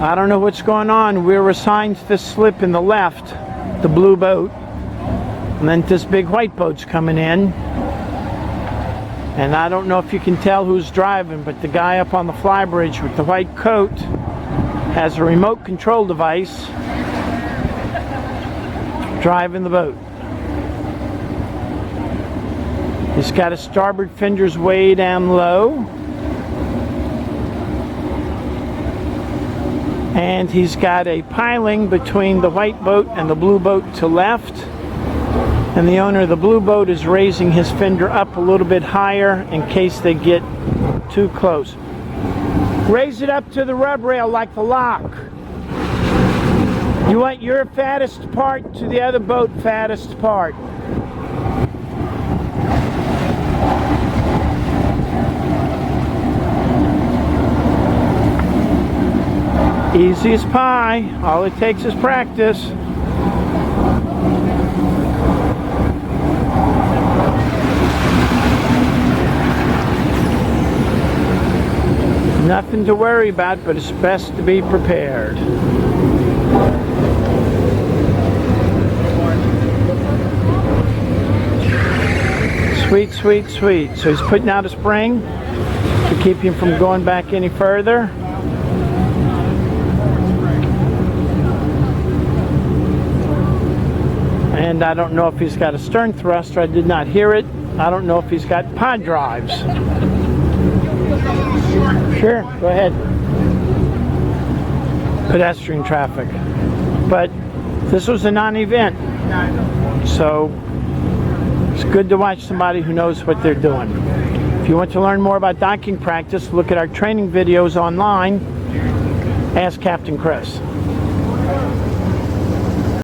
I don't know what's going on. We're assigned this slip in the left, the blue boat, and then this big white boat's coming in. And I don't know if you can tell who's driving, but the guy up on the flybridge with the white coat has a remote control device driving the boat. He's got his starboard fenders way down low. And he's got a piling between the white boat and the blue boat to left. And the owner of the blue boat is raising his fender up a little bit higher in case they get too close. Raise it up to the rub rail like the lock. You want your fattest part to the other boat fattest part. Easy as pie. All it takes is practice. Nothing to worry about, but it's best to be prepared. Sweet, sweet, sweet. So he's putting out a spring to keep him from going back any further. And I don't know if he's got a stern thruster. I did not hear it. I don't know if he's got pod drives. Sure, go ahead. Pedestrian traffic. But this was a non-event. So it's good to watch somebody who knows what they're doing. If you want to learn more about docking practice, look at our training videos online. Ask Captain Chris.